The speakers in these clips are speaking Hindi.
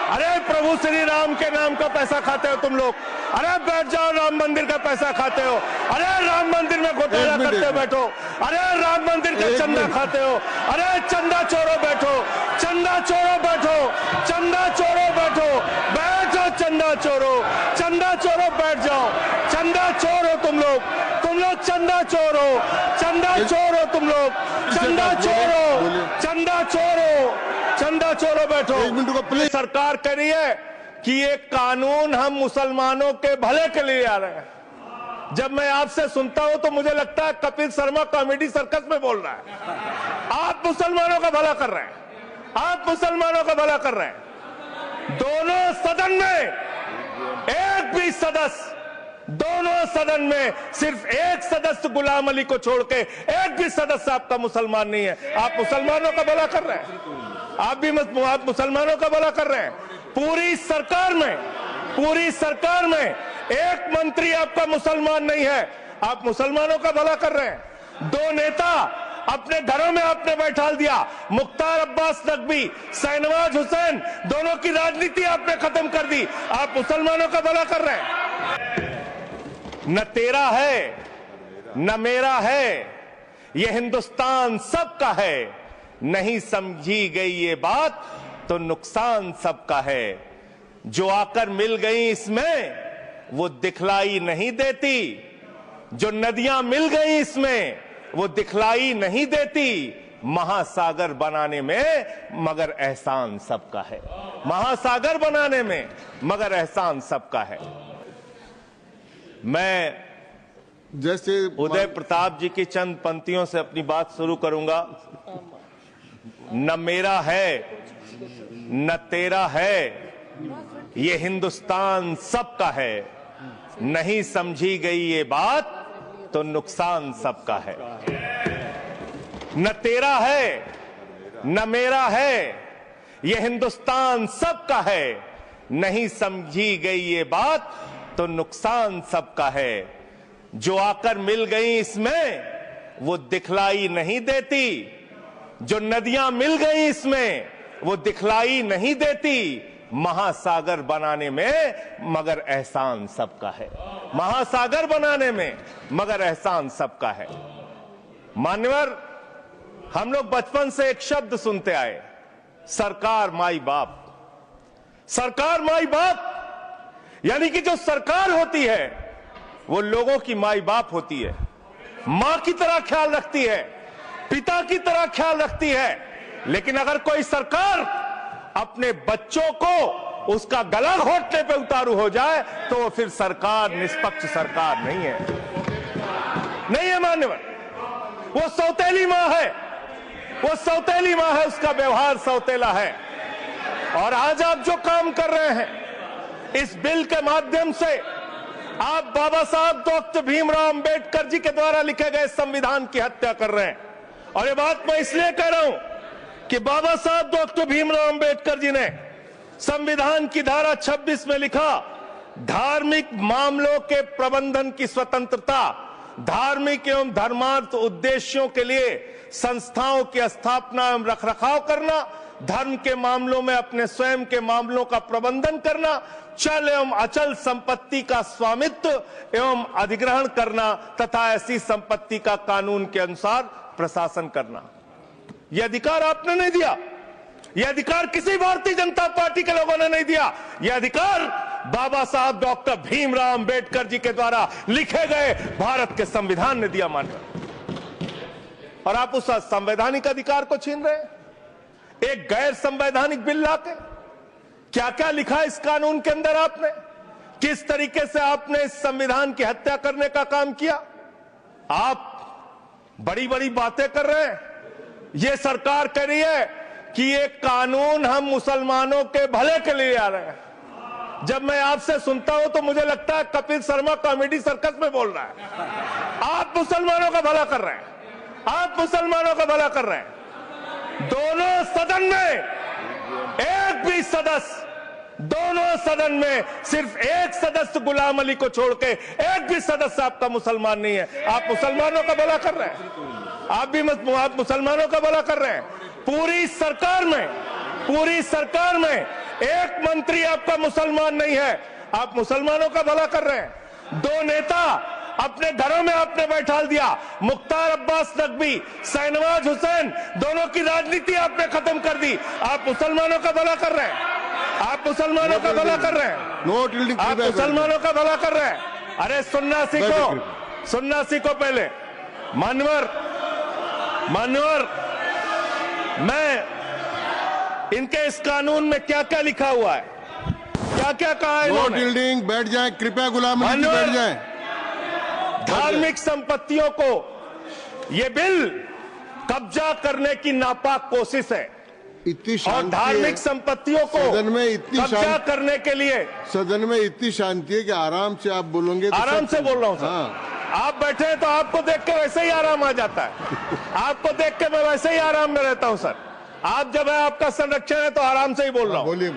अरे प्रभु श्री राम के नाम का पैसा खाते हो तुम लोग। अरे बैठ जाओ, राम मंदिर का पैसा खाते हो। अरे राम मंदिर में घोटाला करते हो, बैठो। अरे राम मंदिर का चंदा खाते हो। अरे चंदा चोरो बैठो, चंदा चोरो बैठो, चंदा चोरो बैठो, बैठो चंदा चोरो, चंदा चोरो बैठ जाओ। चंदा चोर हो तुम लोग चंदा चोर हो, चंदा चोर हो तुम लोग, चंदा चोर हो, चंदा चोर हो, चंदा चोरो बैठो। सरकार कह रही है कि ये कानून हम मुसलमानों के भले के लिए आ रहे हैं। जब मैं आपसे सुनता हूं तो मुझे लगता है कपिल शर्मा कॉमेडी सर्कस में बोल रहा है। आप मुसलमानों का भला कर रहे हैं, आप मुसलमानों का भला कर रहे हैं। दोनों सदन में एक भी सदस्य, दोनों सदन में सिर्फ एक सदस्य गुलाम अली को छोड़ के एक भी सदस्य आपका मुसलमान नहीं है। आप मुसलमानों का भला कर रहे हैं, आप मुसलमानों का भला कर रहे हैं। पूरी सरकार में एक मंत्री आपका मुसलमान नहीं है, आप मुसलमानों का भला कर रहे हैं। दो नेता अपने घरों में आपने बैठा दिया, मुख्तार अब्बास नकवी, शाहनवाज हुसैन, दोनों की राजनीति आपने खत्म कर दी, आप मुसलमानों का भला कर रहे हैं। न तेरा है न मेरा है, ये हिंदुस्तान सबका है। नहीं समझी गई ये बात तो नुकसान सबका है। जो आकर मिल गई इसमें वो दिखलाई नहीं देती, जो नदियां मिल गई इसमें वो दिखलाई नहीं देती। महासागर बनाने में मगर एहसान सबका है, महासागर बनाने में मगर एहसान सबका है। मैं जैसे उदय प्रताप जी की चंद पंक्तियों से अपनी बात शुरू करूंगा। न मेरा है न तेरा है, ये हिंदुस्तान सबका है। नहीं समझी गई ये बात तो नुकसान सबका है। न तेरा है न मेरा है, ये हिंदुस्तान सबका है। नहीं समझी गई ये बात तो नुकसान सबका है। जो आकर मिल गई इसमें वो दिखलाई नहीं देती, जो नदियां मिल गई इसमें वो दिखलाई नहीं देती। महासागर बनाने में मगर एहसान सबका है, महासागर बनाने में मगर एहसान सबका है। मान्यवर, हम लोग बचपन से एक शब्द सुनते आए, सरकार माई बाप। सरकार माई बाप यानी कि जो सरकार होती है वो लोगों की माई बाप होती है, मां की तरह ख्याल रखती है, पिता की तरह ख्याल रखती है। लेकिन अगर कोई सरकार अपने बच्चों को उसका गला घोटने पे उतारू हो जाए तो वो फिर सरकार निष्पक्ष सरकार नहीं है, नहीं है मान्यवर। वो सौतेली मां है, वो सौतेली मां है, उसका व्यवहार सौतेला है। और आज आप जो काम कर रहे हैं इस बिल के माध्यम से, आप बाबा साहब डॉक्टर भीमराव अंबेडकर जी के द्वारा लिखे गए संविधान की हत्या कर रहे हैं। और ये बात मैं इसलिए कह रहा हूं कि बाबा साहब डॉक्टर भीमराव अंबेडकर जी ने संविधान की धारा 26 में लिखा, धार्मिक मामलों के प्रबंधन की स्वतंत्रता, धार्मिक एवं धर्मार्थ उद्देश्यों के लिए संस्थाओं की स्थापना एवं रखरखाव करना, धर्म के मामलों में अपने स्वयं के मामलों का प्रबंधन करना, चल एवं अचल संपत्ति का स्वामित्व एवं अधिग्रहण करना तथा ऐसी संपत्ति का कानून के अनुसार प्रशासन करना। यह अधिकार आपने नहीं दिया, यह अधिकार किसी भारतीय जनता पार्टी के लोगों ने नहीं दिया। यह अधिकार बाबा साहब डॉक्टर भीमराव अंबेडकर जी के द्वारा लिखे गए भारत के संविधान ने दिया मानकर। और आप उस संवैधानिक अधिकार को छीन रहे हैं एक गैर संवैधानिक बिल लाके। क्या क्या लिखा इस कानून के अंदर आपने, किस तरीके से आपने इस संविधान की हत्या करने का काम किया। आप बड़ी बड़ी बातें कर रहे हैं। ये सरकार कह रही है कि ये कानून हम मुसलमानों के भले के लिए आ रहे हैं। जब मैं आपसे सुनता हूं तो मुझे लगता है कपिल शर्मा कॉमेडी सर्कस में बोल रहा है। आप मुसलमानों का भला कर रहे हैं, आप मुसलमानों का भला कर रहे हैं। दोनों सदन में एक भी सदस्य, दोनों सदन में सिर्फ एक सदस्य गुलाम अली को छोड़ के एक भी सदस्य आपका मुसलमान नहीं है। आप मुसलमानों का भला कर रहे हैं, आप मुसलमानों का भला कर रहे हैं। पूरी सरकार में एक मंत्री आपका मुसलमान नहीं है, आप मुसलमानों का भला कर रहे हैं। 2 नेता अपने घरों में आपने बैठा दिया, मुख्तार अब्बास नकवी, शाहनवाज हुसैन, दोनों की राजनीति आपने खत्म कर दी। आप मुसलमानों का भला कर रहे हैं, आप मुसलमानों का भला कर रहे हैं, आप मुसलमानों का भला कर रहे हैं। अरे सुनना सीखो, सुनना सीखो पहले। मान्यवर, मैं इनके इस कानून में क्या क्या लिखा हुआ है, क्या क्या कहा है इन्होंने। बैठ जाए कृपया, गुलाम अली जी बैठ जाए। धार्मिक संपत्तियों को ये बिल कब्जा करने की नापाक कोशिश है, और धार्मिक संपत्तियों को सदन में इतनी कब्जा करने के लिए सदन में इतनी शांति है कि आराम से आप बोलोगे। आराम से बोल रहा हूं सर। आप बैठे हैं तो आपको देख के वैसे ही आराम आ जाता है, आपको देख के मैं वैसे ही आराम में रहता हूं सर। आप जब है आपका संरक्षण है तो आराम से ही बोल रहा हूं। बोलिए।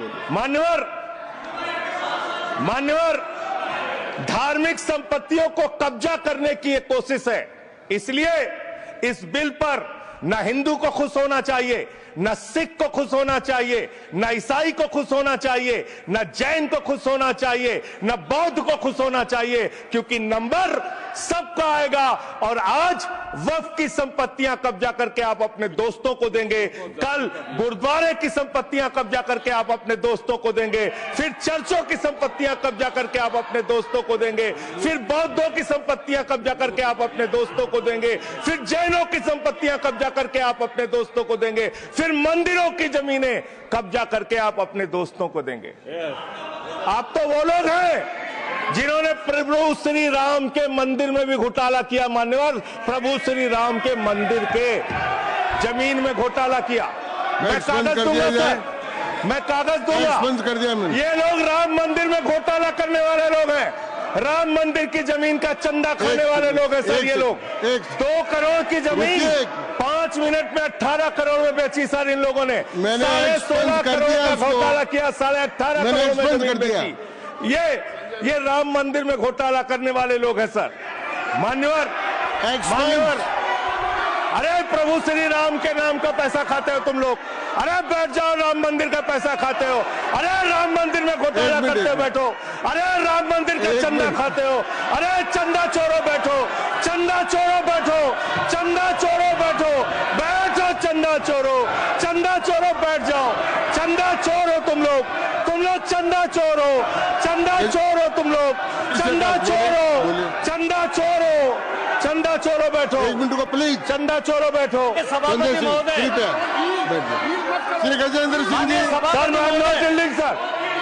मान्यवर, धार्मिक संपत्तियों को कब्जा करने की एक कोशिश है, इसलिए इस बिल पर न हिंदू को खुश होना चाहिए, न सिख को खुश होना चाहिए, न ईसाई को खुश होना चाहिए, न जैन को खुश होना चाहिए, न बौद्ध को खुश होना चाहिए, क्योंकि नंबर सबका आएगा। और आज वक्फ की संपत्तियां कब्जा करके आप अपने दोस्तों को देंगे, कल गुरुद्वारे की संपत्तियां कब्जा करके आप अपने दोस्तों को देंगे, फिर चर्चों की संपत्तियां कब्जा करके आप अपने दोस्तों को देंगे, फिर बौद्धों की संपत्तियां कब्जा करके आप अपने दोस्तों को देंगे, फिर जैनों की संपत्तियां कब्जा करके आप अपने दोस्तों को देंगे, फिर मंदिरों की जमीनें कब्जा करके आप अपने दोस्तों को देंगे। आप तो वो लोग हैं जिन्होंने प्रभु श्री राम के मंदिर में भी घोटाला किया। मान्यवर, प्रभु श्री राम के मंदिर के जमीन में घोटाला किया। मैं कागज दूंगा सर, मैं कागज दूंगा। ये लोग राम मंदिर में घोटाला करने वाले लोग हैं, राम मंदिर की जमीन का चंदा खाने वाले लोग हैं सर। ये लोग 2 करोड़ की जमीन 5 मिनट में 18 करोड़ में बेची सर इन लोगों ने। 16.5 करोड़ का घोटाला किया, 18.5 करोड़ में जमीन बेची। ये राम मंदिर में घोटाला करने वाले लोग हैं सर। मान्यवर, अरे प्रभु श्री राम के नाम का पैसा खाते हो तुम लोग। अरे बैठ जाओ, राम मंदिर का पैसा खाते हो। अरे राम मंदिर में घोटाला करते हो, बैठो। अरे राम मंदिर का चंदा खाते हो। अरे चंदा चोरो बैठो, चंदा चोरो बैठो, चंदा चोरो बैठो, बैठो चंदा चोरो, चंदा चोरो बैठ जाओ। चंदा चोरो तुम लोग चंदा चोरो, चंदा चोरो तुम लोग, चंदा चोरो, चंदा चोरो, चंदा चोरो बैठो। 1 मिनट को प्लीज। चंदा चोरो बैठो। सभापति महोदय, श्री गजेंद्र सिंह जी। सर मैं I am not dealing sir,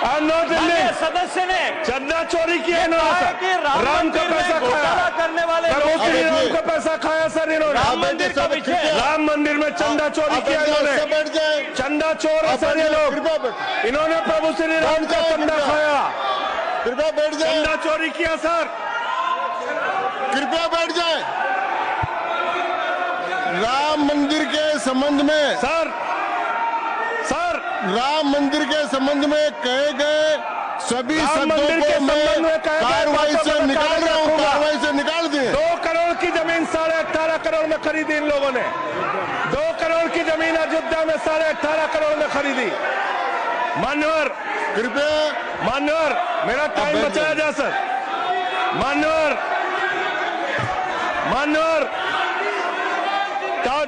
I am not dealing. सदस्य ने चंदा चोरी किया ना सर, राम का पैसा खाया, करने वाले प्रभु श्री राम का पैसा खाया सर इन्होंने। राम मंदिर का विषय, राम मंदिर में चंदा चोरी किया इन्होंने। चंदा चोर है सर ये लोग, इन्होंने प्रभु श्री राम का चंदा खाया। कृपया बैठ जाए। चंदा चोरी किया सर, कृपया बैठ जाए। राम मंदिर के संबंध में सर राम मंदिर के संबंध में कहे गए सभी शब्दों को मैं कार्रवाई से निकाल रहा हूं, कार्रवाई से निकाल दिए। 2 करोड़ की जमीन 18.5 करोड़ में खरीदी इन लोगों ने। 2 करोड़ की जमीन अयोध्या में 18.5 करोड़ में खरीदी। मान्यवर, कृपया मान्यवर, मेरा टाइम बचाया जाए सर। मान्यवर,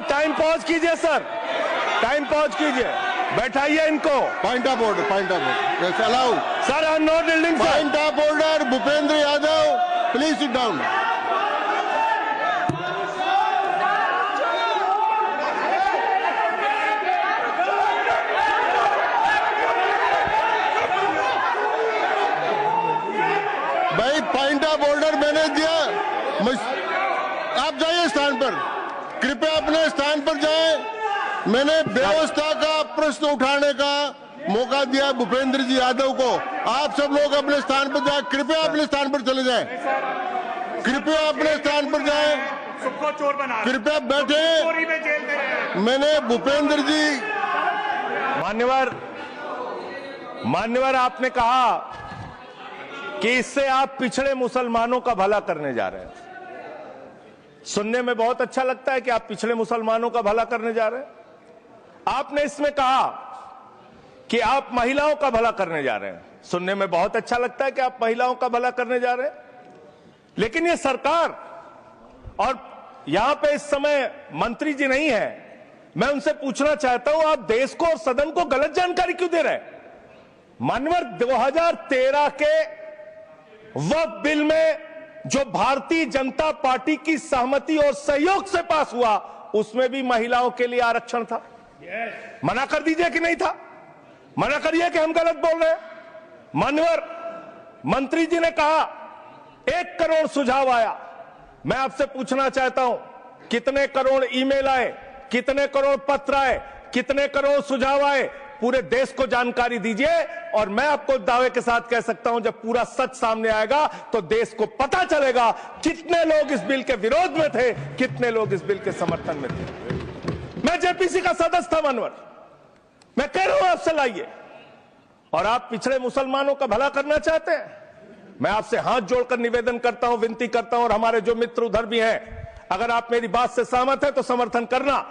टाइम पॉज कीजिए सर, टाइम पॉज कीजिए, बैठाइए इनको। Point of order, allow sir. I am not dealing sir. Point of order, Bhupendra Yadav please sit down. भाई पॉइंट ऑफ ऑर्डर मैंने दिया, आप जाइए स्थान पर, कृपया अपने स्थान पर जाएं। मैंने व्यवस्था का प्रश्न उठाने का मौका दिया भूपेंद्र जी यादव को। आप सब लोग अपने स्थान पर जाएं, कृपया अपने स्थान पर चले जाएं, कृपया अपने स्थान पर जाएं, कृपया बैठे। मैंने भूपेंद्र जी। मान्यवर, आपने कहा कि इससे आप पिछड़े मुसलमानों का भला करने जा रहे हैं। सुनने में बहुत अच्छा लगता है कि आप पिछड़े मुसलमानों का भला करने जा रहे हैं। आपने इसमें कहा कि आप महिलाओं का भला करने जा रहे हैं। सुनने में बहुत अच्छा लगता है कि आप महिलाओं का भला करने जा रहे हैं, लेकिन ये सरकार और यहां पे इस समय मंत्री जी नहीं है, मैं उनसे पूछना चाहता हूं, आप देश को और सदन को गलत जानकारी क्यों दे रहे हैं? मानवर 2013 के वक्फ बिल में जो भारतीय जनता पार्टी की सहमति और सहयोग से पास हुआ, उसमें भी महिलाओं के लिए आरक्षण था। मना कर दीजिए कि नहीं था, मना करिए कि हम गलत बोल रहे हैं। मानवर मंत्री जी ने कहा 1 करोड़ सुझाव आया। मैं आपसे पूछना चाहता हूं, कितने करोड़ ईमेल आए, कितने करोड़ पत्र आए, कितने करोड़ सुझाव आए? पूरे देश को जानकारी दीजिए, और मैं आपको दावे के साथ कह सकता हूं, जब पूरा सच सामने आएगा तो देश को पता चलेगा कितने लोग इस बिल के विरोध में थे, कितने लोग इस बिल के समर्थन में थे। मैं जेपीसी का सदस्य था मानवर, मैं कह रहा हूं आपसे लाइए। और आप पिछड़े मुसलमानों का भला करना चाहते हैं, मैं आपसे हाथ जोड़कर निवेदन करता हूं, विनती करता हूं, और हमारे जो मित्र उधर भी हैं, अगर आप मेरी बात से सहमत हैं तो समर्थन करना।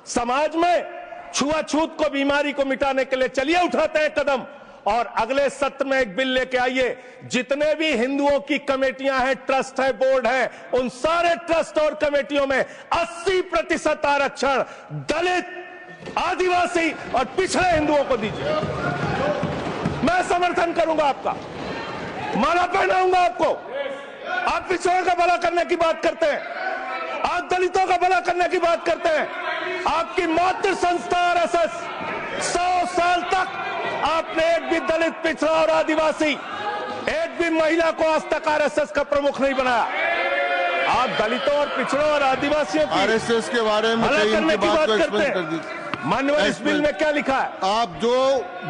समाज में छुआछूत को, बीमारी को मिटाने के लिए चलिए उठाते हैं कदम, और अगले सत्र में एक बिल लेके आइए। जितने भी हिंदुओं की कमेटियां हैं, ट्रस्ट है, बोर्ड है, उन सारे ट्रस्ट और कमेटियों में 80% आरक्षण दलित, आदिवासी और पिछड़े हिंदुओं को दीजिए। मैं समर्थन करूंगा आपका, माला पहनाऊंगा आपको। आप पिछड़ों का भला करने की बात करते हैं, आप दलितों का भला करने की बात करते हैं। आपकी मातृ संस्था आरएसएस 100 साल तक आपने एक भी दलित, पिछड़ा और आदिवासी, एक भी महिला को आज तक आरएसएस का प्रमुख नहीं बनाया। आप दलितों और पिछड़ों और आदिवासियों की आरएसएस के बारे में भला करने की बात करते कर हैं। माननीय इस बिल में क्या लिखा है? आप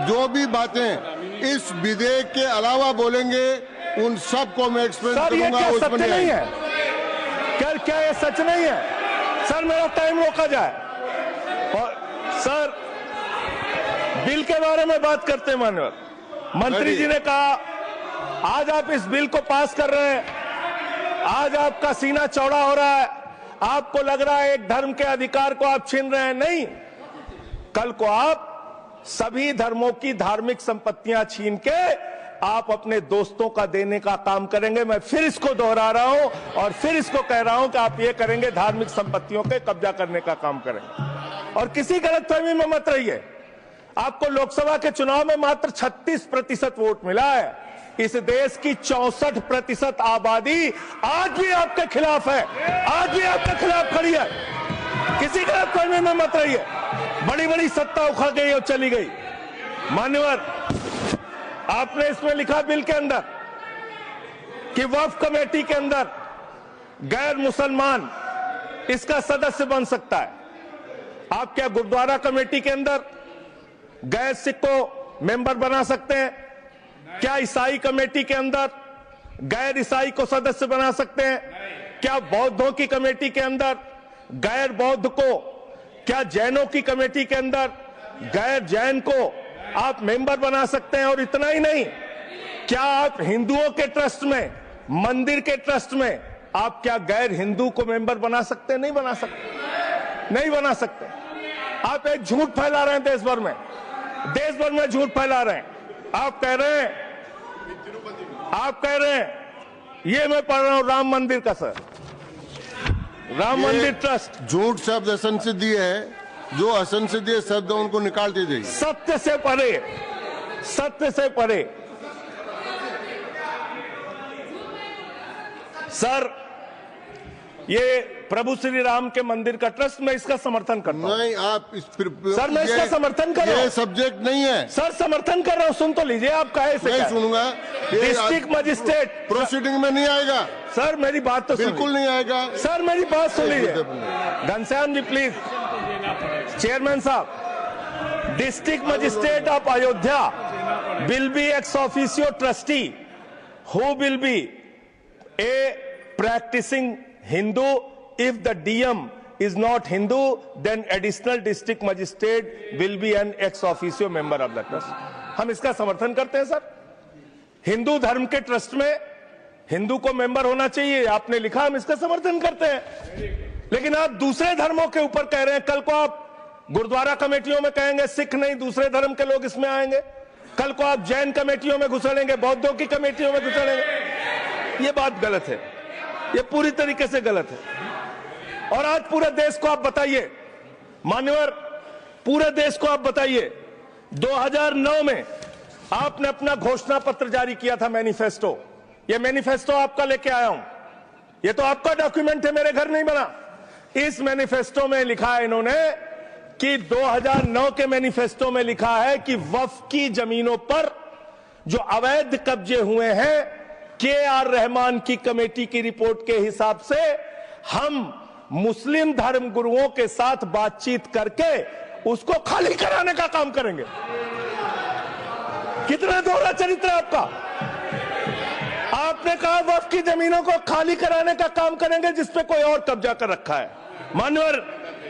जो भी बातें इस विधेयक के अलावा बोलेंगे, उन सबको मैं एक्सप्लेन करूंगा। क्या सच नहीं है? क्या ये सच नहीं है? सर मेरा टाइम रोका जाए, और सर बिल के बारे में बात करते हैं। माननीय मंत्री जी ने कहा आज आप इस बिल को पास कर रहे हैं, आज आपका सीना चौड़ा हो रहा है, आपको लग रहा है एक धर्म के अधिकार को आप छीन रहे हैं। नहीं, कल को आप सभी धर्मों की धार्मिक संपत्तियां छीन के आप अपने दोस्तों का देने का काम करेंगे। मैं फिर इसको दोहरा रहा हूं और फिर इसको कह रहा हूं कि आप ये करेंगे, धार्मिक संपत्तियों के कब्जा करने का काम करेंगे। और किसी गलतफहमी में मत रहिए, आपको लोकसभा के चुनाव में मात्र 36% वोट मिला है। इस देश की 64% आबादी आज भी आपके खिलाफ है, आज भी आपके खिलाफ खड़ी है। किसी गलतफहमी में मत रहिए। बड़ी बड़ी सत्ता उखड़ गई और चली गई। मान्यवर, आपने इसमें लिखा बिल के अंदर कि वक्फ कमेटी के अंदर गैर मुसलमान इसका सदस्य बन सकता है। आप क्या गुरुद्वारा कमेटी के अंदर गैर सिख को मेंबर बना सकते हैं? क्या ईसाई कमेटी के अंदर गैर ईसाई को सदस्य बना सकते हैं? क्या बौद्धों की कमेटी के अंदर गैर बौद्ध को, क्या जैनों की कमेटी के अंदर गैर जैन को आप मेंबर बना सकते हैं? और इतना ही नहीं, क्या आप हिंदुओं के ट्रस्ट में, मंदिर के ट्रस्ट में आप क्या गैर हिंदू को मेंबर बना सकते हैं? नहीं बना सकते, नहीं बना सकते। आप एक झूठ फैला रहे हैं देश भर में, देश भर में झूठ फैला रहे हैं। आप कह रहे हैं ये मैं पढ़ रहा हूं राम मंदिर का, सर, राम मंदिर ट्रस्ट। झूठ शब्द असंसदीय है, जो असंसदीय शब्द उनको निकाल दीजिए। सत्य से परे, सत्य से परे। सर ये प्रभु श्री राम के मंदिर का ट्रस्ट, मैं इसका समर्थन करता हूं। नहीं, आप सर मैं इसका समर्थन कर रहा हूं। ये सब्जेक्ट नहीं है सर, समर्थन कर रहा हूं। सुन तो लीजिए, आप कहे से नहीं सुनूंगा। डिस्ट्रिक्ट मजिस्ट्रेट प्रोसीडिंग में नहीं आएगा। सर मेरी बात तो बिल्कुल नहीं आएगा। सर मेरी बात सुन लीजिए। घनश्याम जी प्लीज, चेयरमैन साहब, district magistrate of Ayodhya will be ex officio trustee who will be a practicing Hindu. If the DM is not Hindu, then additional district magistrate will be an ex officio member of the trust. हम इसका समर्थन करते हैं सर। हिंदू धर्म के ट्रस्ट में हिंदू को मेंबर होना चाहिए, आपने लिखा, हम इसका समर्थन करते हैं। लेकिन आप दूसरे धर्मों के ऊपर कह रहे हैं, कल को आप गुरुद्वारा कमेटियों में कहेंगे सिख नहीं दूसरे धर्म के लोग इसमें आएंगे, कल को आप जैन कमेटियों में घुसड़ेंगे, बौद्धों की कमेटियों में घुसड़ेंगे। ये बात गलत है, ये पूरी तरीके से गलत है। और आज पूरे देश को आप बताइए मान्यवर, पूरे देश को आप बताइए 2009 में आपने अपना घोषणा पत्र जारी किया था, मैनिफेस्टो। ये मैनिफेस्टो आपका लेके आया हूं, ये तो आपका डॉक्यूमेंट है, मेरे घर नहीं बना। इस मैनिफेस्टो में लिखा है इन्होंने कि 2009 के मैनिफेस्टो में लिखा है कि वक्फ की जमीनों पर जो अवैध कब्जे हुए हैं, के.आर. रहमान की कमेटी की रिपोर्ट के हिसाब से हम मुस्लिम धर्म गुरुओं के साथ बातचीत करके उसको खाली कराने का काम करेंगे। कितना दोहरा चरित्र है आपका। आपने कहा वक्फ की जमीनों को खाली कराने का काम करेंगे जिसपे कोई और कब्जा कर रखा है। मान्यवर,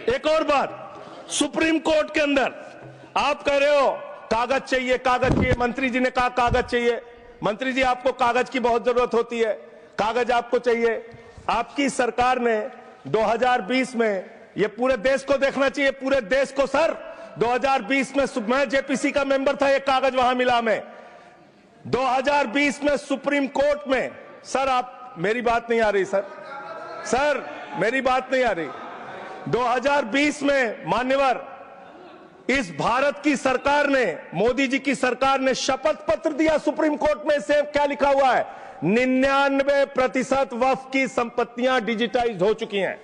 एक और बात, सुप्रीम कोर्ट के अंदर आप कह रहे हो कागज चाहिए, कागज चाहिए। मंत्री जी ने कहा कागज चाहिए। मंत्री जी, आपको कागज की बहुत जरूरत होती है, कागज आपको चाहिए। आपकी सरकार ने 2020 में, ये पूरे देश को देखना चाहिए, पूरे देश को सर, 2020 में मैं जेपीसी का मेंबर था, एक कागज वहां मिला मैं 2020 में सुप्रीम कोर्ट में। सर आप, मेरी बात नहीं आ रही सर मेरी बात नहीं आ रही। 2020 में मान्यवर, इस भारत की सरकार ने, मोदी जी की सरकार ने शपथ पत्र दिया सुप्रीम कोर्ट में। से क्या लिखा हुआ है? 99% वक्फ की संपत्तियां डिजिटाइज हो चुकी हैं।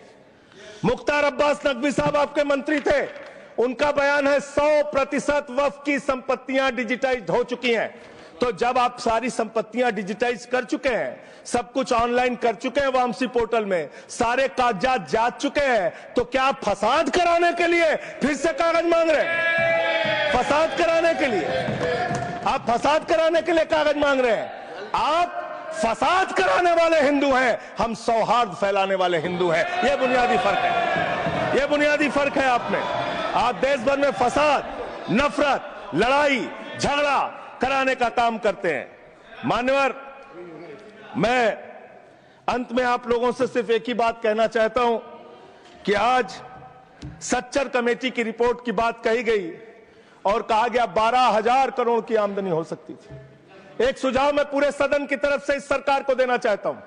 मुख्तार अब्बास नकवी साहब आपके मंत्री थे, उनका बयान है 100% वक्फ की संपत्तियां डिजिटाइज हो चुकी हैं। तो जब आप सारी संपत्तियां डिजिटाइज कर चुके हैं, सब कुछ ऑनलाइन कर चुके हैं वामसी पोर्टल में, सारे कागजात जांच चुके हैं, तो क्या आप फसाद कराने के लिए फिर से कागज मांग रहे हैं? फसाद कराने के लिए आप फसाद कराने के लिए कागज मांग रहे हैं। आप फसाद कराने वाले हिंदू हैं, हम सौहार्द फैलाने वाले हिंदू हैं। यह बुनियादी फर्क है, यह बुनियादी फर्क है। आप देश भर में फसाद, नफरत, लड़ाई, झगड़ा कराने का काम करते हैं। मान्यवर, मैं अंत में आप लोगों से सिर्फ एक ही बात कहना चाहता हूं कि आज सच्चर कमेटी की रिपोर्ट की बात कही गई और कहा गया 12,000 करोड़ की आमदनी हो सकती थी। एक सुझाव मैं पूरे सदन की तरफ से इस सरकार को देना चाहता हूं।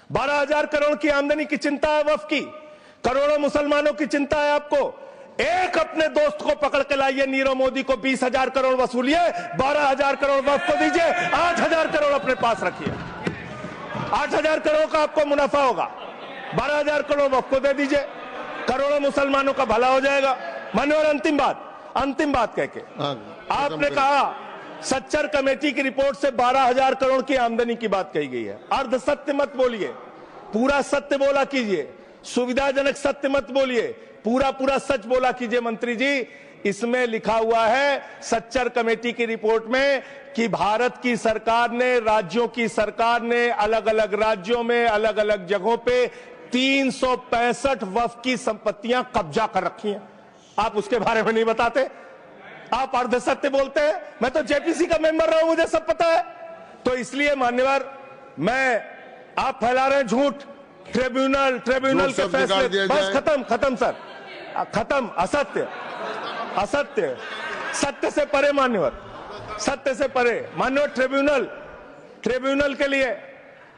12,000 करोड़ की आमदनी की चिंता है वक्फ की, करोड़ों मुसलमानों की चिंता है आपको। एक अपने दोस्त को पकड़ के लाइए, नीरव मोदी को 20,000 करोड़ वसूलिए, 12,000 करोड़ वक्फ को दीजिए, 8,000 करोड़ अपने पास रखिए। 8,000 करोड़ का आपको मुनाफा होगा, 12,000 करोड़ वक्फ को दे दीजिए, करोड़ों मुसलमानों का भला हो जाएगा। मान्यवर, अंतिम बात कह के आपने कहा सच्चर कमेटी की रिपोर्ट से 12,000 करोड़ की आमदनी की बात कही गई है। अर्ध सत्य मत बोलिए, पूरा सत्य बोला कीजिए। सुविधाजनक सत्य मत बोलिए, पूरा सच बोला कीजिए। मंत्री जी, इसमें लिखा हुआ है सच्चर कमेटी की रिपोर्ट में कि भारत की सरकार ने, राज्यों की सरकार ने अलग अलग राज्यों में, अलग अलग जगहों पे 365 वक्फ की संपत्तियां कब्जा कर रखी हैं। आप उसके बारे में नहीं बताते, आप अर्ध सत्य बोलते हैं। मैं तो जेपीसी का मेंबर रहा हूं, मुझे सब पता है। तो इसलिए मान्यवर, आप फैला रहे हैं झूठ। ट्रिब्यूनल के फैसले, बस खत्म सर, खत्म। असत्य, सत्य से परे मान्यवर, सत्य से परे मान्यवर।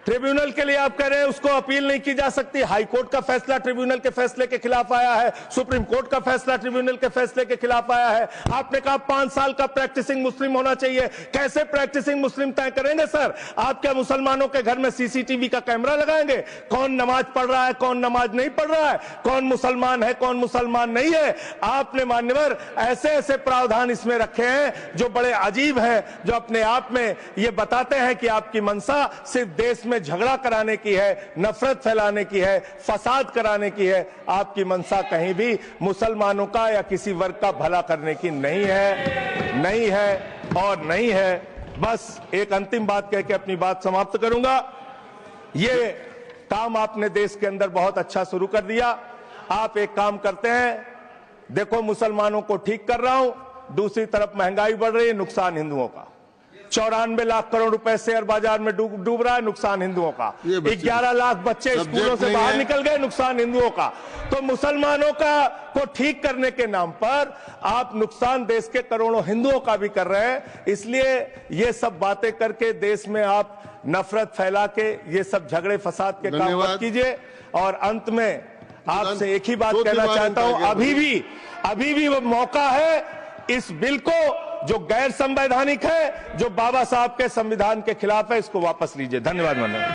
ट्रिब्यूनल के लिए आप कह रहे हैं उसको अपील नहीं की जा सकती। हाई कोर्ट का फैसला ट्रिब्यूनल के फैसले के खिलाफ आया है, सुप्रीम कोर्ट का फैसला ट्रिब्यूनल के फैसले के खिलाफ आया है। आपने कहा 5 साल का प्रैक्टिसिंग मुस्लिम होना चाहिए। कैसे प्रैक्टिसिंग मुस्लिम तय करेंगे सर? आप क्या मुसलमानों के घर में सीसीटीवी का कैमरा लगाएंगे? कौन नमाज पढ़ रहा है, कौन नमाज नहीं पढ़ रहा है, कौन मुसलमान है, कौन मुसलमान नहीं है? आपने मान्यवर ऐसे प्रावधान इसमें रखे हैं जो बड़े अजीब हैं, जो अपने आप में ये बताते हैं कि आपकी मंशा सिर्फ देश में झगड़ा कराने की है, नफरत फैलाने की है, फसाद कराने की है। आपकी मंशा कहीं भी मुसलमानों का या किसी वर्ग का भला करने की नहीं है। बस एक अंतिम बात कह के अपनी बात समाप्त करूंगा। ये काम आपने देश के अंदर बहुत अच्छा शुरू कर दिया। आप एक काम करते हैं, देखो मुसलमानों को ठीक कर रहा हूं, दूसरी तरफ महंगाई बढ़ रही है, नुकसान हिंदुओं का। 94 लाख करोड़ रुपए शेयर बाजार में डूब रहा है, नुकसान हिंदुओं का। ये बच्चे- 11 लाख बच्चे स्कूलों से नहीं बाहर है। निकल गए, नुकसान हिंदुओं का। तो मुसलमानों का को ठीक करने के नाम पर आप नुकसान देश के करोड़ों हिंदुओं का भी कर रहे हैं। इसलिए ये सब बातें करके देश में आप नफरत फैला के ये सब झगड़े फसाद के काम मत धन्यवाद। कीजिए। और अंत में आपसे एक ही बात दो कहना तीन चाहता हूं, बार अभी भी वो मौका है इस बिल को जो गैर संवैधानिक है, जो बाबा साहब के संविधान के खिलाफ है, इसको वापस लीजिए। धन्यवाद।